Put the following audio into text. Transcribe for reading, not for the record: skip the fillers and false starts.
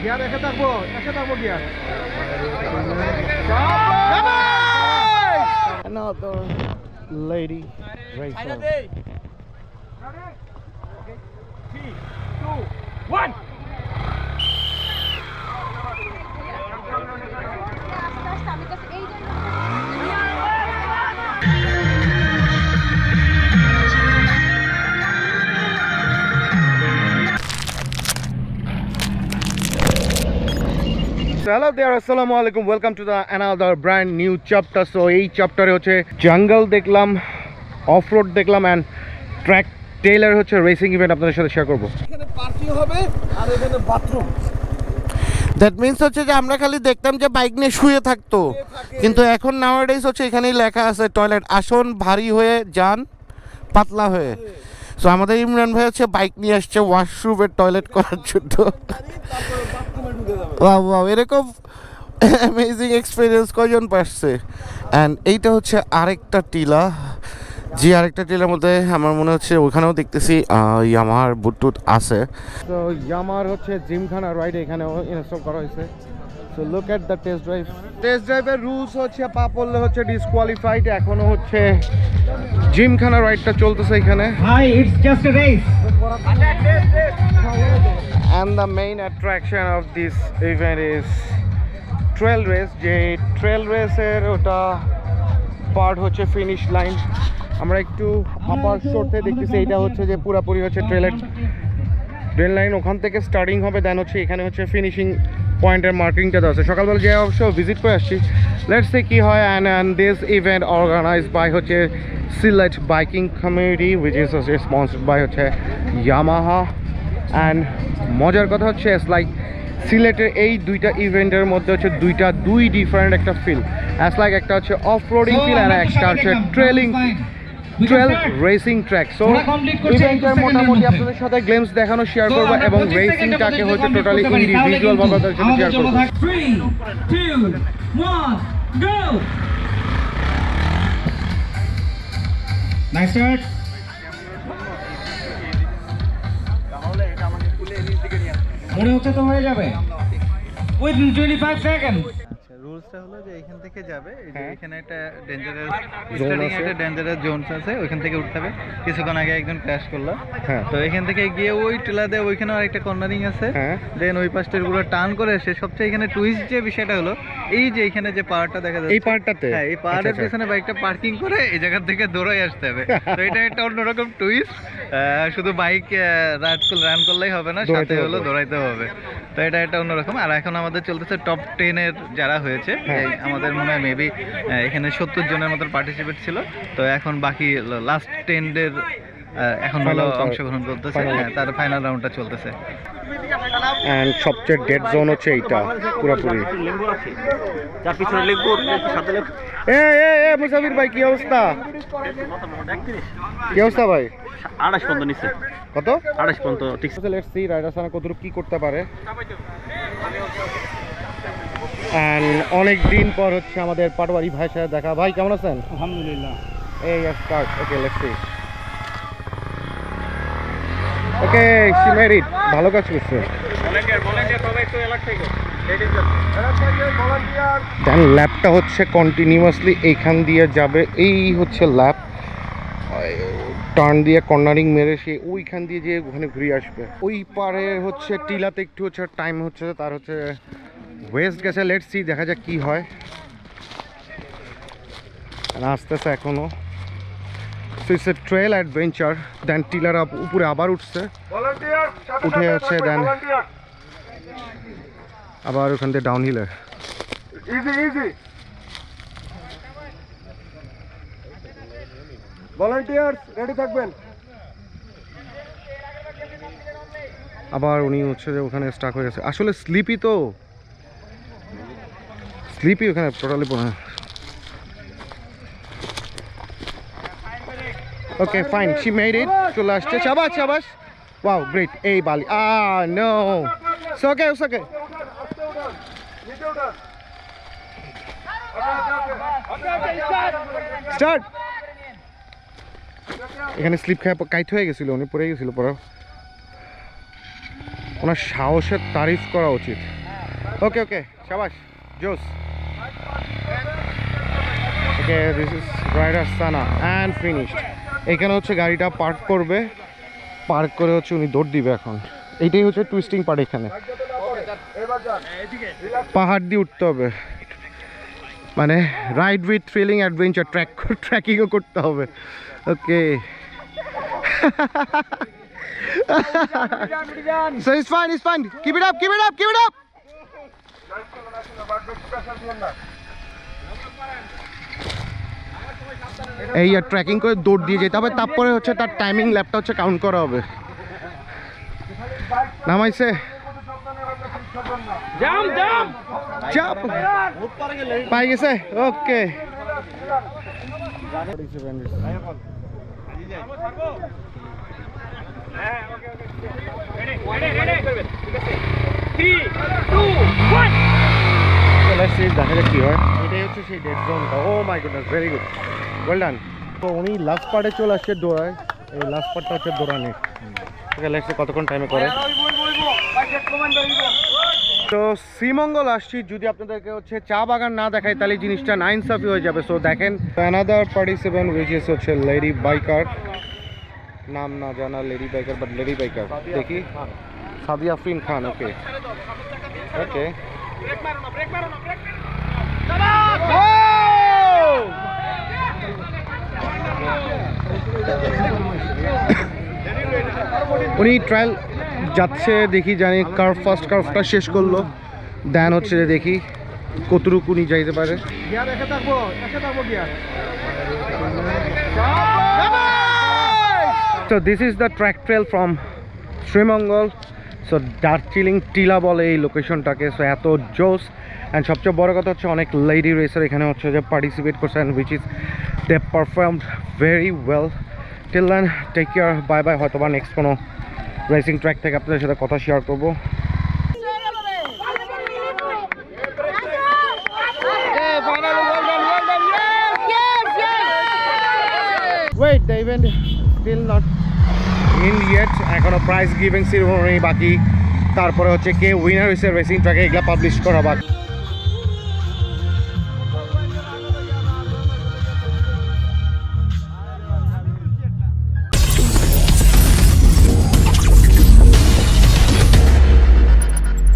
Gear একে থাকবো gear. Another lady racer. 3, 2, 1. Hello there, assalamu alaikum, welcome to the another brand new chapter. So এই চ্যাপ্টারে হচ্ছে জঙ্গল দেখলাম, অফ রোড দেখলাম এন্ড ট্র্যাক টেইলার হচ্ছে রেসিং ইভেন্ট আপনাদের সাথে শেয়ার করব। এখানে পার্কিং হবে আর এখানে বাথরুম। দ্যাট মিন্স হচ্ছে যে আমরা খালি দেখতাম যে বাইক নিয়ে শুয়ে থাকতো, কিন্তু এখন নাওয়াডেজ হচ্ছে এখানেই লেখা আছে টয়লেট, আসন ভারী হয়ে যান পাতলা হয়ে। সো আমাদের ইমরান ভাই হচ্ছে বাইক নিয়ে আসছে ওয়াশরুমের টয়লেট করার জন্য। ওয়াও ওয়াও, এরকম অ্যামেজিং এক্সপিরিয়েন্স কয়জন পাচ্ছে। অ্যান্ড এইটা হচ্ছে আরেকটা টিলা, যে আরেকটা টিলার মধ্যে আমার মনে হচ্ছে ওখানেও দেখতেছি ইয়ামাহার বুটুট আছে। তো ইয়ামাহার হচ্ছে জিমখানা রাইড এখানেও ইনস্টল করা হয়েছে। So look at the test drive. Test ড্রাইভের রুলস হচ্ছে পা পড়লে হচ্ছে ডিসকোয়ালিফাইড। এখনো হচ্ছে জিমখানা রাইডটা চলতেছে এখানে। Hi, it's just a race. And the main attraction of this event is trail race. যে ট্রেল রেসের ওটা পার্ট হচ্ছে ফিনিশ লাইন। আমরা একটু আপার শর্টে দেখতেছি, এইটা হচ্ছে যে পুরোপুরি হচ্ছে ট্রেল লাইন, ওখান থেকে স্টার্টিং হবে, দেন হচ্ছে এখানে হচ্ছে ফিনিশিং পয়েন্টের মার্কিংটা দেওয়া আছে। সকালবেলা যে অবশ্য ভিজিট করে আসছি, লেটস সি কি হয়। And this event organized by হচ্ছে Sylhet biking community, which is sponsored by হচ্ছে ইয়ামাহা। অ্যান্ড মজার কথা হচ্ছে ইটস লাইক সিলেটের এই দুইটা ইভেন্টের মধ্যে হচ্ছে দুই ডিফারেন্ট একটা ফিল। অ্যাজ লাইক একটা হচ্ছে অফ রোডিং ফিল আর একটা হচ্ছে ট্রেল রেসিং ট্র্যাক। সো ইভেন্টের মোটামুটি আপনাদের সাথে গ্লেমস দেখানো শেয়ার করবো এবং রেসিংটাকে হচ্ছে টোটালি ইন্ডিভিজুয়াল ভাবে আপনাদের সাথে শেয়ার করবো। 3, 2, 1, go! Nice start. মনে হচ্ছে তো হয়ে যাবে within 25 seconds. রুলসটা হলো যে এখান থেকে যাবে, এই যে এখানে একটা ডেঞ্জারাস স্টার্টিং একটা ডেঞ্জারাস জোন আছে, ওইখান থেকে উঠতে হবে। কিছুক্ষণ আগে একজন ক্র্যাশ করলো, তো এখান থেকে গিয়ে ওই টিলাতে ওইখানে আরেকটা কর্নারিং আছে, দেন ওই পাশটার পুরো টার্ন করে এসে সবচেয়ে এখানে টুইস্ট যে বিষয়টা হলো এই যে এখানে যে পাহাড়টা দেখা যাচ্ছে, এই পাহাড়টাতে হ্যাঁ এই পাহাড়ের পেছনে বাইকটা পার্কিং করে এই জায়গা থেকে দৌড়াই আসতে হবে। তো এটা একটা অন্যরকম টুইস্ট, শুধু বাইক রান করলেই হবে না, সাথে হলো দৌড়াইতে হবে। তো এটা একটা অন্যরকম। আর এখন আমাদের চলতেছে টপ 10 এর যারা হয়েছে, আমাদের মনে হয় মেবি এখানে 70 জনের মতো পার্টিসিপেট ছিল। তো এখন বাকি লাস্ট 10 এর এখন হলো অংশগ্রহণ করতেছে, তার ফাইনাল রাউন্ডটা চলতেছে। এন্ড সবচেয়ে ডেড জোন হচ্ছে এইটা পুরোপুরি। মুসাফির ভাই কি অবস্থা? কি অবস্থা ভাই? 28 পর্যন্ত নিচ্ছে। কত? 28 পর্যন্ত ঠিক আছে। লেটস সি রাইডার্সরা কতটুকু কি করতে পারে। এন্ড অনেক দিন পর হচ্ছে আমাদের পাটওয়ারি ভাইয়ের সাথে দেখা। ভাই কেমন আছেন? আলহামদুলিল্লাহ। এই start. Okay let's see. Okay she made ইট। ভালো কাজ করছে। ভলান্টিয়ার তবে একটু এলাক থেকে দেন ল্যাপটা হচ্ছে কন্টিনিউয়াসলি এইখান দিয়ে যাবে। এই হচ্ছে ল্যাপ, টার্ন দিয়ে কর্নারিং মেরে সে ওইখান দিয়ে যে ওখানে ঘুরে আসবে। ওই পারে হচ্ছে টিলাতে একটু হচ্ছে টাইম হচ্ছে তার হচ্ছে ওয়েস্ট গেছে। লেটস সি দেখা যাক কি হয়। আসতেছে এখনো। So it's a trail adventure. Then টিলার উপরে আবার উঠছে, উঠে হচ্ছে দেন আবার ওখান থেকে ডাউন হিলে। ভলান্টিয়ার্স রেডি থাকবেন। আবার উনি হচ্ছে যে ওখানে স্টাক হয়ে গেছে। আসলে স্লিপি তো স্লিপি ওখানে টোটালি পড়ে। Okay fine, she made it. চলে আসছে। শাবাশ শাবাশ, ওয়াও গ্রেট। এই বালি no, it's okay it's okay. Start. এখানে স্লিপ খায় কাইট হয়ে গেছিল, উনি পড়ে গেছিল পরে। ওনার সাহসের তারিফ করা উচিত। ওকে ওকে, শাবাশ, জোস। Okay, this is rider Sana and finished. এখানে হচ্ছে গাড়িটা পার্ক করবে, পার্ক করে হচ্ছে উনি দৌড় দিবে। এখন এইটাই হচ্ছে টুইস্টিং পার্ট। এখানে পাহাড় দিয়ে উঠতে হবে, মানে রাইড উইথ থ্রিলিং অ্যাডভেঞ্চার, ট্র্যাকিংও করতে হবে। ওকে, so it's fine, keep it up. এই ট্র্যাকিং করে দৌড় দিয়ে যেতে হবে, তারপরে হচ্ছে তার টাইমিং ল্যাপটা হচ্ছে কাউন্ট করা হবে। নামাইছে, চাপ পাই গেছে। ওকে, দেখা যাক কি হয়। এটাই হচ্ছে সেই ডেড জোনটা। Oh my goodness, very good, well done. তো উনি লাস্ট পার্টে চলে আসছে দৌড়ায়। এই লাস্ট পার্টটা হচ্ছে দৌড়ানি। ওকে, লেটস সি কতক্ষণ টাইমে করে। তো শ্রীমঙ্গল আসছি, যদি আপনাদেরকে হচ্ছে চা বাগান না দেখায় তাহলে জিনিসটা নাইনসাফি হয়ে যাবে। সো দেখেন, অ্যানাদার পার্টিসিপেন্ট হুইচ ইজ হচ্ছে লেডি বাইকার। নাম না জানা lady biker, but lady biker. দেখি, সাদিয়া আফরিন খান। ওকে ওকে, উনি ট্রায়াল যাচ্ছে, দেখি জানি ফার্স্ট কার্ভটা শেষ করলো। দেন হচ্ছে দেখি কতটুকু উনি যাইতে পারে। So this is the track trail from Sreemangal. So Darjeeling টিলা বলে এই লোকেশনটাকে। সো এত জোস, অ্যান্ড সবচেয়ে বড় কথা হচ্ছে অনেক লেডি রেসার এখানে হচ্ছে যে পার্টিসিপেট করছে, and which is they performed very well. Till then, take care, bye bye. হয়তো বা নেক্সট কোনো রেসিং ট্র্যাক থেকে আপনাদের সাথে কথা শেয়ার করবো। Wait, the event still not in yet. এখনো প্রাইজ গিভিং সেরিমনি বাকি, তারপরে হচ্ছে কে উইনার হয়েছে রেসিং ট্র্যাকে, এগুলা পাবলিশ করা বাকি।